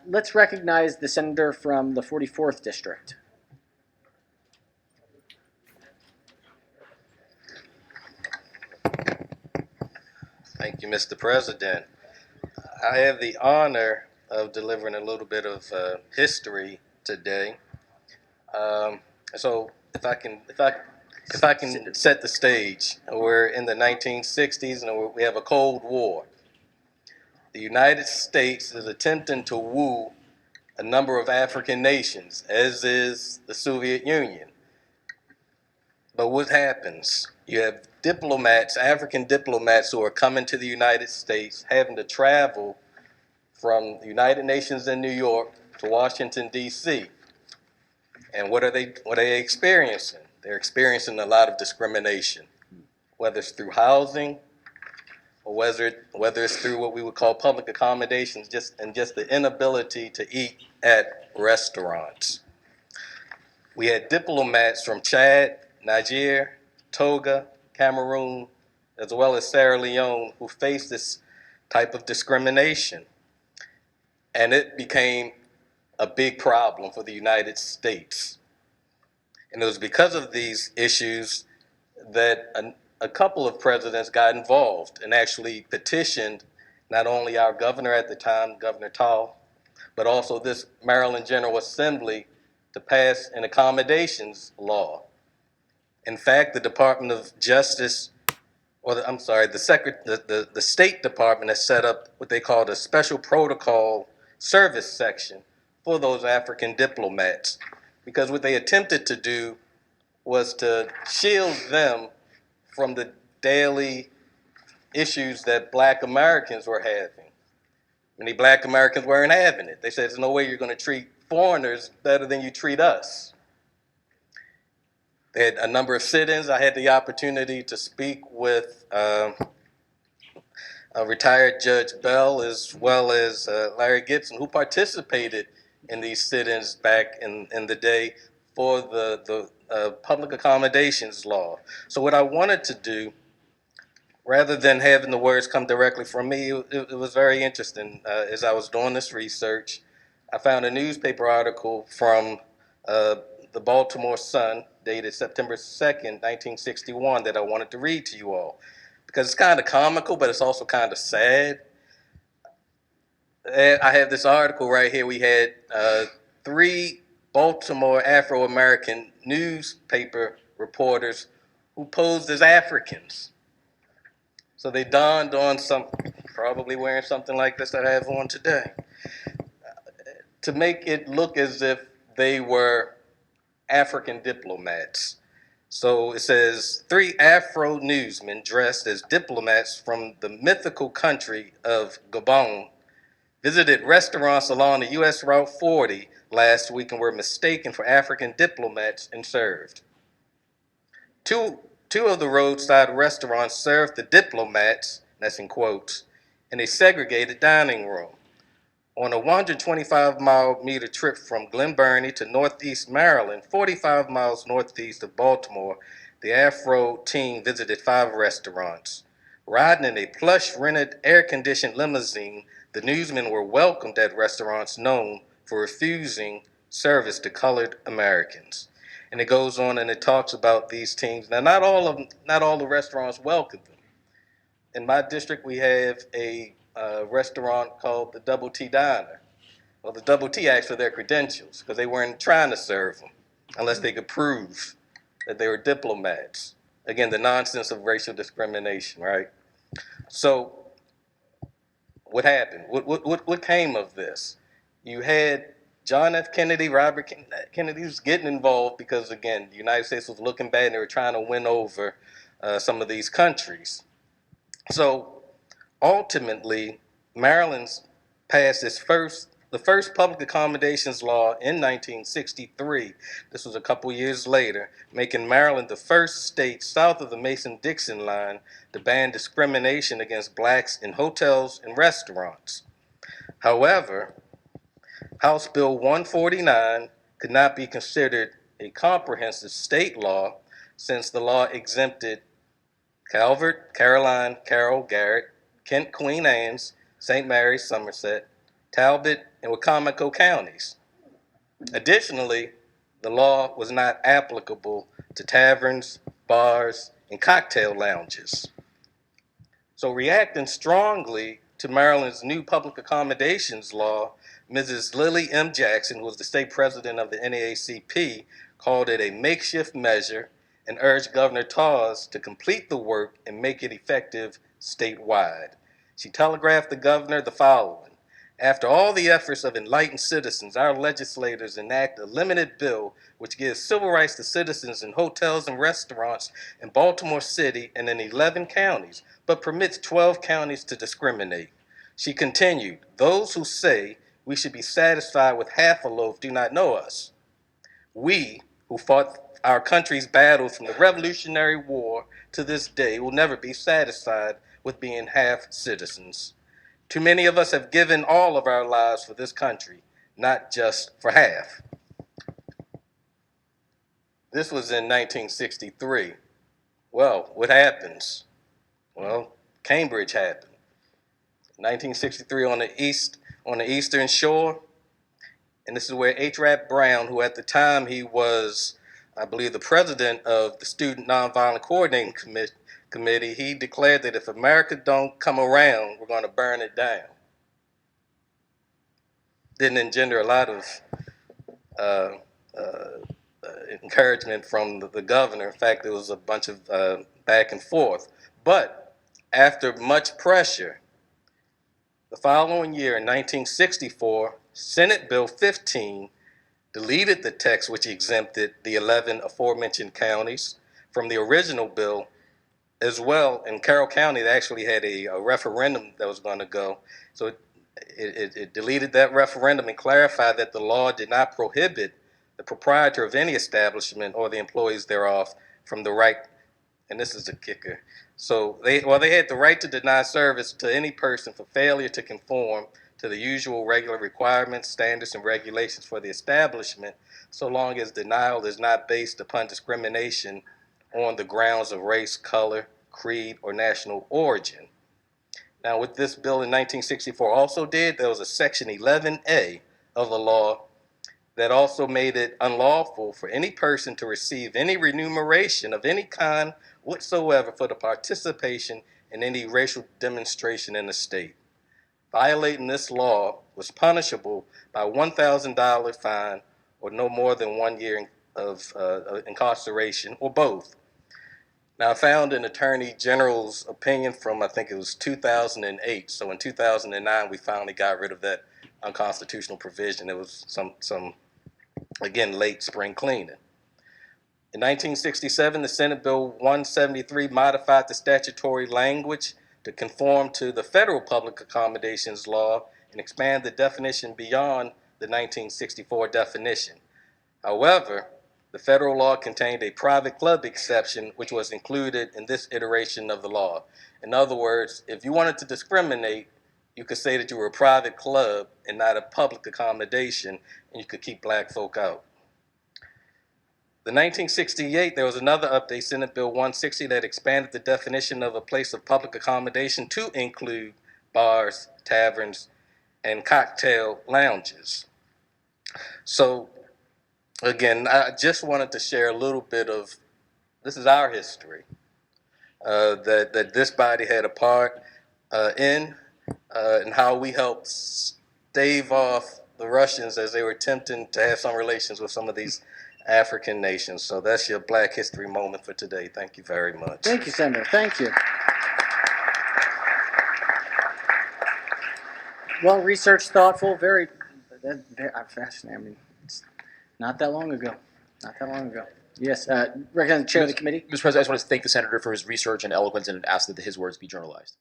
Let's recognize the senator from the 44th District. Thank you, Mr. President. I have the honor of delivering a little bit of history today. Um, so, if I can set the stage, we're in the 1960s and we have a Cold War. The United States is attempting to woo a number of African nations, as is the Soviet Union. But what happens? You have diplomats, African diplomats, who are coming to the United States, having to travel from the United Nations in New York to Washington, D.C. And what are they experiencing? They're experiencing a lot of discrimination, whether it's through housing or whether it's through what we would call public accommodations, just the inability to eat at restaurants. We had diplomats from Chad, Niger, Togo, Cameroon, as well as Sierra Leone, who faced this type of discrimination. And it became a big problem for the United States. And it was because of these issues that a couple of presidents got involved and actually petitioned not only our governor at the time, Governor Tall, but also this Maryland General Assembly to pass an accommodations law. In fact, the Department of Justice, the State Department has set up what they called a special protocol service section for those African diplomats, because what they attempted to do was to shield them from the daily issues that Black Americans were having. Many Black Americans weren't having it. They said, there's no way you're going to treat foreigners better than you treat us. They had a number of sit-ins. I had the opportunity to speak with retired Judge Bell as well as Larry Gibson, who participated in these sit-ins back in the day for the Public Accommodations Law. So what I wanted to do, rather than having the words come directly from me, it was very interesting. As I was doing this research, I found a newspaper article from the Baltimore Sun, dated September 2nd, 1961, that I wanted to read to you all, because it's kind of comical, but it's also kind of sad. I have this article right here. We had three Baltimore Afro-American newspaper reporters who posed as Africans. So they donned on probably wearing something like this that I have on today, to make it look as if they were African diplomats. So it says, three Afro newsmen dressed as diplomats from the mythical country of Gabon visited restaurants along the U.S. Route 40 last week and were mistaken for African diplomats and served. Two of the roadside restaurants served the diplomats, that's in quotes, in a segregated dining room. On a 125-mile trip from Glen Burnie to northeast Maryland, 45 miles northeast of Baltimore, the Afro team visited 5 restaurants. Riding in a plush rented air-conditioned limousine, the newsmen were welcomed at restaurants known for refusing service to colored Americans. And it goes on and it talks about these teams. Now, not all the restaurants welcomed them. In my district, we have a restaurant called the Double T Diner. Well, the Double T asked for their credentials because they weren't trying to serve them unless they could prove that they were diplomats. Again, the nonsense of racial discrimination, right? So, what happened? What came of this? You had John F. Kennedy, Robert Kennedy was getting involved because, again, the United States was looking bad and they were trying to win over some of these countries. So ultimately, Maryland's passed the first public accommodations law in 1963. This was a couple years later, making Maryland the first state south of the Mason-Dixon line to ban discrimination against blacks in hotels and restaurants. However, House Bill 149 could not be considered a comprehensive state law since the law exempted Calvert, Caroline, Carroll, Garrett, Kent, Queen Anne's, St. Mary's, Somerset, Talbot, and Wicomico counties. Additionally, the law was not applicable to taverns, bars, and cocktail lounges. So, reacting strongly to Maryland's new public accommodations law, Mrs. Lily M. Jackson, who was the state president of the NAACP, called it a makeshift measure and urged Governor Tawes to complete the work and make it effective statewide. She telegraphed the governor the following: after all the efforts of enlightened citizens, our legislators enact a limited bill which gives civil rights to citizens in hotels and restaurants in Baltimore City and in 11 counties, but permits 12 counties to discriminate. She continued, those who say we should be satisfied with half a loaf do not know us. We, who fought our country's battles from the Revolutionary War to this day, will never be satisfied with being half citizens. Too many of us have given all of our lives for this country, not just for half. This was in 1963. Well, what happens? Well, Cambridge happened. 1963 on the Eastern Shore, and this is where H. Rap Brown, who at the time he was, I believe, the president of the Student Nonviolent Coordinating Committee, he declared that if America don't come around, we're going to burn it down. Didn't engender a lot of encouragement from the governor. In fact, there was a bunch of back and forth. But after much pressure, the following year, in 1964, Senate Bill 15 deleted the text which exempted the 11 aforementioned counties from the original bill as well. In Carroll County, they actually had a referendum that was going to go. So it deleted that referendum and clarified that the law did not prohibit the proprietor of any establishment or the employees thereof from the right, and this is the kicker. So they had the right to deny service to any person for failure to conform to the usual regular requirements, standards, and regulations for the establishment, so long as denial is not based upon discrimination on the grounds of race, color, creed, or national origin. Now, what this bill in 1964 also did, there was a Section 11A of the law that also made it unlawful for any person to receive any remuneration of any kind whatsoever for the participation in any racial demonstration in the state. Violating this law was punishable by a $1,000 fine or no more than 1 year of incarceration, or both. Now, I found an attorney general's opinion from, I think it was 2008. So in 2009, we finally got rid of that unconstitutional provision. It was some again, late spring cleaning. In 1967, the Senate Bill 173 modified the statutory language to conform to the federal public accommodations law and expand the definition beyond the 1964 definition. However, the federal law contained a private club exception, which was included in this iteration of the law. In other words, if you wanted to discriminate, you could say that you were a private club and not a public accommodation, and you could keep black folk out. In 1968, there was another update, Senate Bill 160, that expanded the definition of a place of public accommodation to include bars, taverns, and cocktail lounges. So, again, I just wanted to share a little bit of, this is our history, that this body had a part in, and how we helped stave off the Russians as they were attempting to have some relations with some of these African nations. So that's your Black History moment for today. Thank you very much. Thank you, Senator. Thank you. Well researched, thoughtful, very fascinating. I mean, it's not that long ago. Not that long ago. Yes, recognize the chair of the committee. Mr. President, I just want to thank the senator for his research and eloquence and ask that his words be journalized.